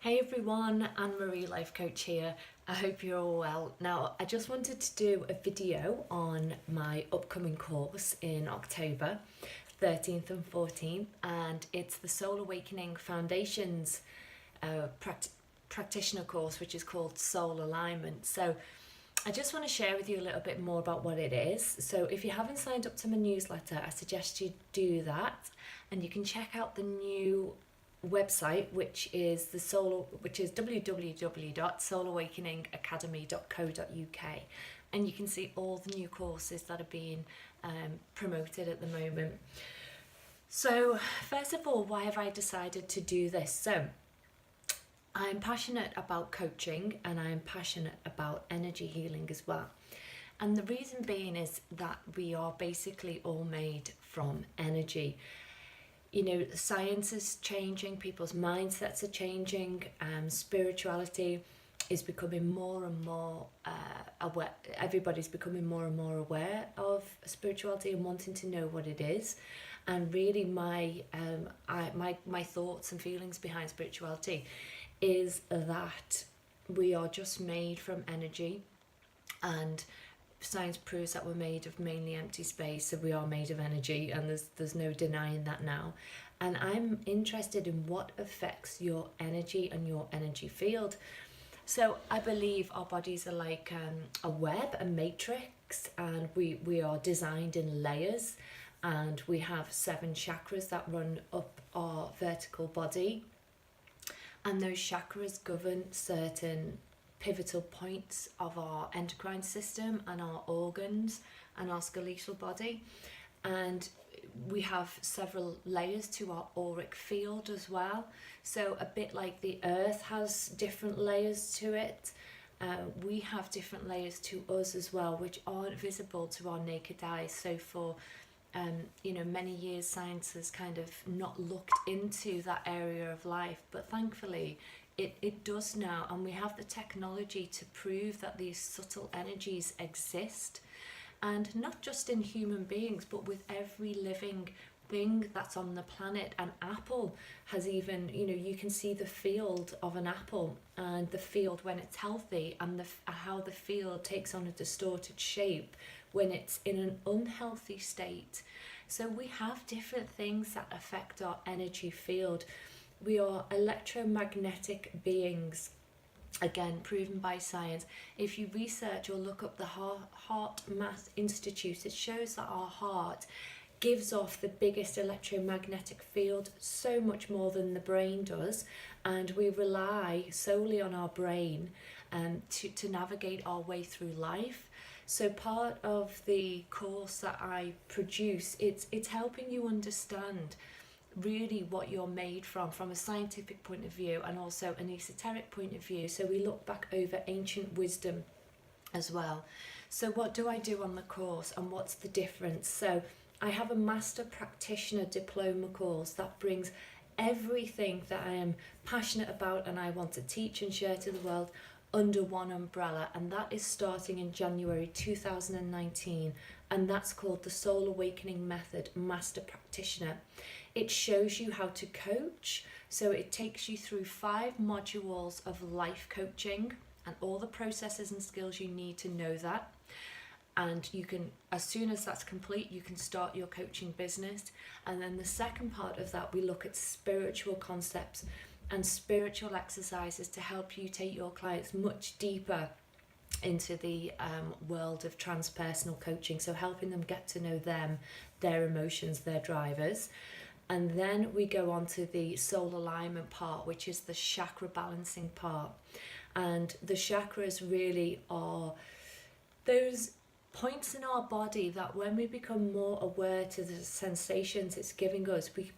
Hey everyone, Anne-Marie Life Coach here. I hope you're all well. Now, I just wanted to do a video on my upcoming course in October 13th and 14th, and it's the Soul Awakening Foundations practitioner course, which is called Soul Alignment. So I just want to share with you a little bit more about what it is. So if you haven't signed up to my newsletter, I suggest you do that, and you can check out the new website, which is www.soulawakeningacademy.co.uk, and you can see all the new courses that are being promoted at the moment. So first of all, why have I decided to do this? So I'm passionate about coaching and I'm passionate about energy healing as well. And the reason being is that we are basically all made from energy. You know, science is changing, people's mindsets are changing, spirituality is becoming more and more aware. Everybody's becoming more and more aware of spirituality and wanting to know what it is. And really my thoughts and feelings behind spirituality is that we are just made from energy, and science proves that we're made of mainly empty space, so we are made of energy, and there's no denying that now. And I'm interested in what affects your energy and your energy field. So I believe our bodies are like a web, a matrix, and we are designed in layers, and we have 7 chakras that run up our vertical body, and those chakras govern certain pivotal points of our endocrine system and our organs and our skeletal body. And we have several layers to our auric field as well. So a bit like the earth has different layers to it, we have different layers to us as well, which aren't visible to our naked eye. So for many years science has kind of not looked into that area of life, but thankfully it does now, and we have the technology to prove that these subtle energies exist, and not just in human beings but with every living thing that's on the planet. An apple has even, you can see the field of an apple and the field when it's healthy, and how the field takes on a distorted shape when it's in an unhealthy state. So we have different things that affect our energy field. We are electromagnetic beings, again proven by science. If you research or look up the Heart Math Institute, it shows that our heart gives off the biggest electromagnetic field, so much more than the brain does, and we rely solely on our brain to navigate our way through life. So part of the course that I produce, it's helping you understand really what you're made from a scientific point of view and also an esoteric point of view. So we look back over ancient wisdom as well. So what do I do on the course and what's the difference? So I have a master practitioner diploma course that brings everything that I am passionate about and I want to teach and share to the world under one umbrella, and that is starting in January 2019, and that's called the Soul Awakening Method Master Practitioner. It shows you how to coach, so it takes you through 5 modules of life coaching and all the processes and skills you need to know that. And you can, as soon as that's complete, you can start your coaching business. And then the second part of that, we look at spiritual concepts and spiritual exercises to help you take your clients much deeper into the world of transpersonal coaching, so helping them get to know them, their emotions, their drivers. And then we go on to the soul alignment part, which is the chakra balancing part. And the chakras really are those points in our body that when we become more aware to the sensations it's giving us, we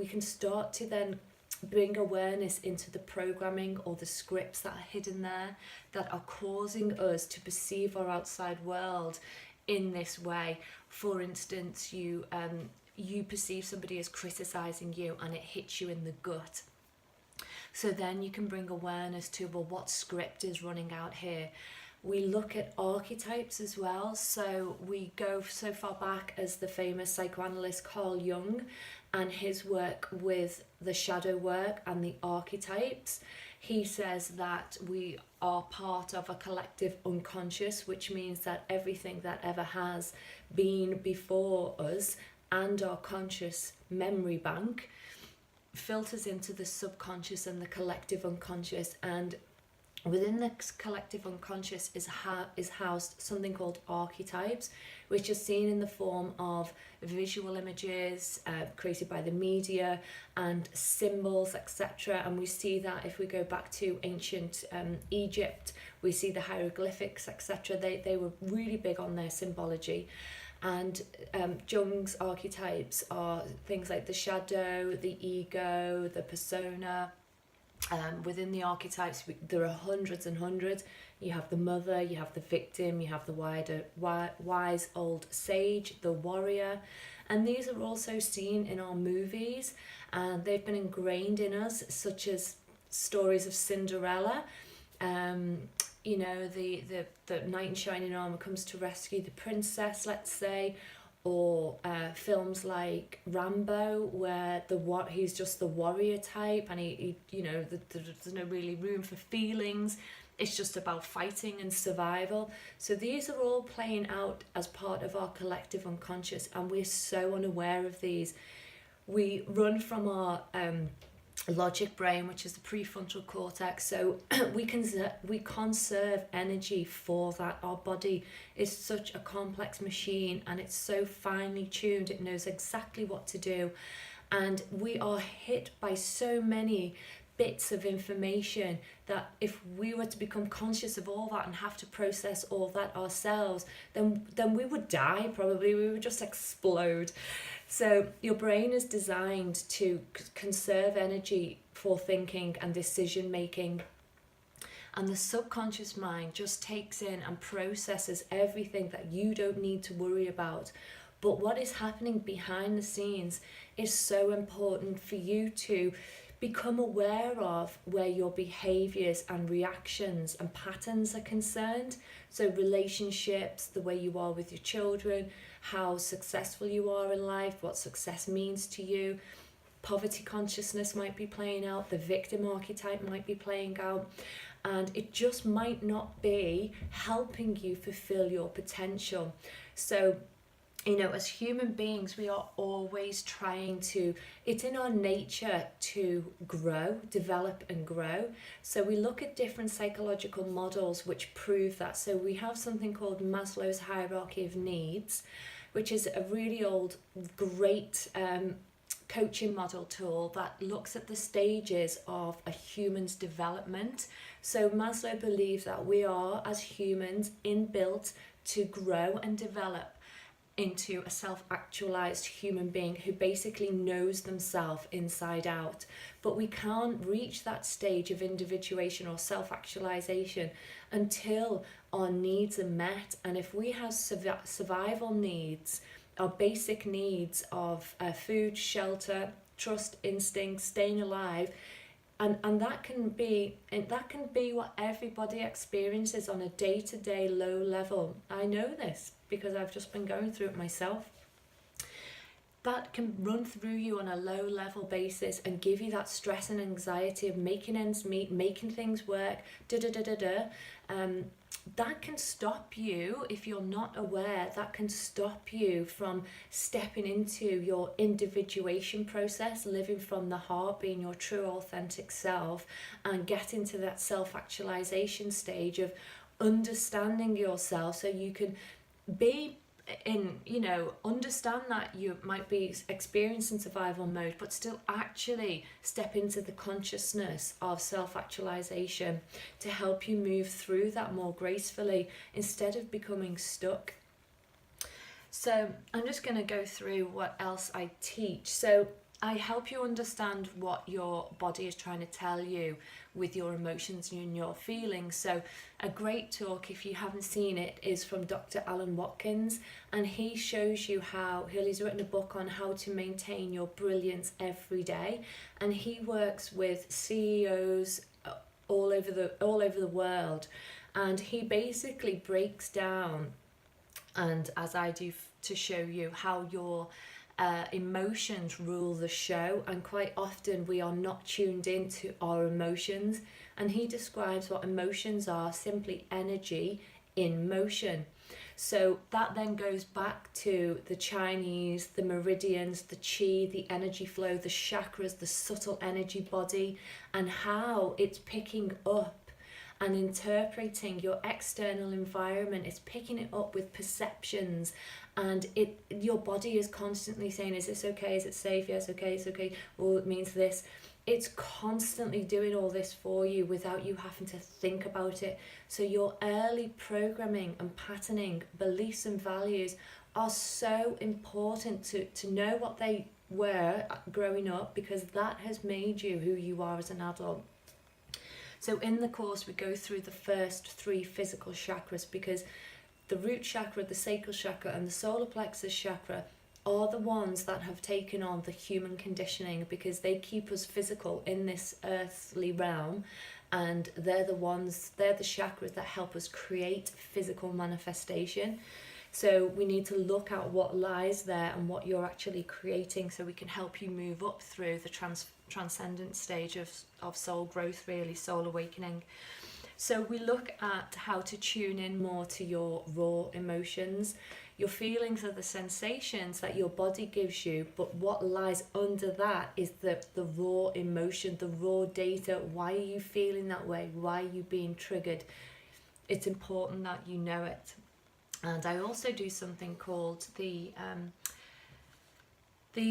can start to then bring awareness into the programming or the scripts that are hidden there that are causing us to perceive our outside world in this way. For instance, you perceive somebody as criticizing you and it hits you in the gut. So then you can bring awareness to, well, what script is running out here? We look at archetypes as well. So we go so far back as the famous psychoanalyst Carl Jung and his work with the shadow work and the archetypes. He says that we are part of a collective unconscious, which means that everything that ever has been before us and our conscious memory bank filters into the subconscious and the collective unconscious. And within the collective unconscious is housed something called archetypes, which is seen in the form of visual images created by the media and symbols, etc. And we see that if we go back to ancient Egypt, we see the hieroglyphics, etc. They were really big on their symbology. And Jung's archetypes are things like the shadow, the ego, the persona. Within the archetypes, there are hundreds and hundreds. You have the mother, you have the victim, you have the wise old sage, the warrior. And these are also seen in our movies, and they've been ingrained in us, such as stories of Cinderella. You know, the knight in shining armour comes to rescue the princess, let's say, or films like Rambo, where he's just the warrior type, and he you know, there's no really room for feelings. It's just about fighting and survival. So these are all playing out as part of our collective unconscious, and we're so unaware of these. We run from our logic brain, which is the prefrontal cortex, so we conserve energy for that. Our body is such a complex machine, and it's so finely tuned, it knows exactly what to do, and we are hit by so many bits of information that if we were to become conscious of all that and have to process all that ourselves, then we would die. Probably we would just explode. So your brain is designed to conserve energy for thinking and decision making, and the subconscious mind just takes in and processes everything that you don't need to worry about. But what is happening behind the scenes is so important for you to become aware of, where your behaviors and reactions and patterns are concerned. So relationships, the way you are with your children, how successful you are in life, what success means to you. Poverty consciousness might be playing out, the victim archetype might be playing out, and it just might not be helping you fulfill your potential. So, you know, as human beings, we are always trying to, it's in our nature to grow, develop and grow. So we look at different psychological models which prove that. So we have something called Maslow's hierarchy of needs, which is a really old, great coaching model tool that looks at the stages of a human's development. So Maslow believes that we are, as humans, inbuilt to grow and develop into a self-actualized human being who basically knows themselves inside out. But we can't reach that stage of individuation or self-actualization until our needs are met. And if we have survival needs, our basic needs of food, shelter, trust, instinct, staying alive, and that can be what everybody experiences on a day-to-day low level. I know this because I've just been going through it myself. That can run through you on a low level basis and give you that stress and anxiety of making ends meet, making things work, that can stop you, if you're not aware, that can stop you from stepping into your individuation process, living from the heart, being your true authentic self, and getting to that self-actualization stage of understanding yourself, so you can be in, you know, understand that you might be experiencing survival mode, but still actually step into the consciousness of self-actualization to help you move through that more gracefully instead of becoming stuck. So I'm just going to go through what else I teach. So I help you understand what your body is trying to tell you with your emotions and your feelings. So a great talk, if you haven't seen it, is from Dr. Alan Watkins, and he shows you how, he's written a book on how to maintain your brilliance every day, and he works with CEOs all over the world, and he basically breaks down, and as I do to show you, how your emotions rule the show, and quite often we are not tuned into our emotions. And he describes what emotions are: simply energy in motion. So that then goes back to the Chinese, the meridians, the chi, the energy flow, the chakras, the subtle energy body, and how it's picking up and interpreting your external environment. It's picking it up with perceptions, and your body is constantly saying, is this okay, is it safe, yes, okay, it's okay, oh, it means this. It's constantly doing all this for you without you having to think about it. So your early programming and patterning, beliefs and values are so important to know what they were growing up, because that has made you who you are as an adult. So in the course we go through the first 3 physical chakras, because the root chakra, the sacral chakra and the solar plexus chakra are the ones that have taken on the human conditioning, because they keep us physical in this earthly realm, and they're the chakras that help us create physical manifestation. So we need to look at what lies there and what you're actually creating, so we can help you move up through the transcendent stage of soul growth, really, soul awakening. So we look at how to tune in more to your raw emotions. Your feelings are the sensations that your body gives you, but what lies under that is the raw emotion, the raw data. Why are you feeling that way? Why are you being triggered? It's important that you know it. And I also do something called the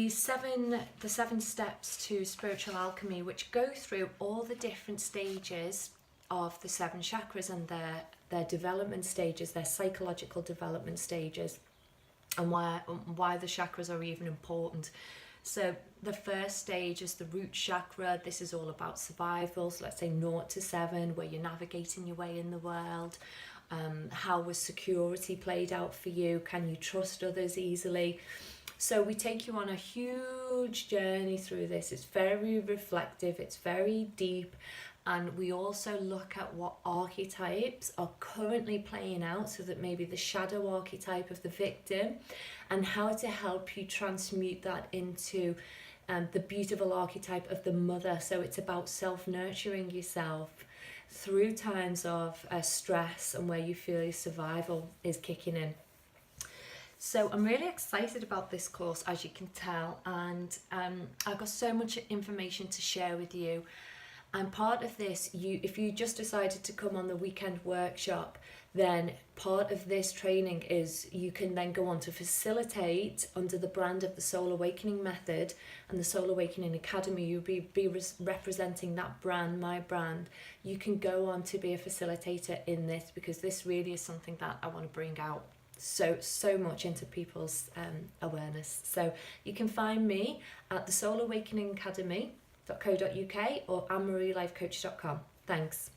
7 steps to spiritual alchemy, which go through all the different stages of the 7 chakras and their development stages, their psychological development stages, and why the chakras are even important. So the first stage is the root chakra. This is all about survival. So let's say 0 to 7, where you're navigating your way in the world. How was security played out for you? Can you trust others easily? So we take you on a huge journey through this. It's very reflective, it's very deep, and we also look at what archetypes are currently playing out, so that maybe the shadow archetype of the victim, and how to help you transmute that into the beautiful archetype of the mother. So it's about self-nurturing yourself through times of stress and where you feel your survival is kicking in. So I'm really excited about this course, as you can tell, and I've got so much information to share with you. And part of this, if you just decided to come on the weekend workshop, then part of this training is you can then go on to facilitate under the brand of the Soul Awakening Method and the Soul Awakening Academy. You'll be representing that brand, my brand. You can go on to be a facilitator in this, because this really is something that I want to bring out so much into people's awareness. So you can find me at the Soul Awakening Academy.co.uk or annemarielifecoach.com. Thanks.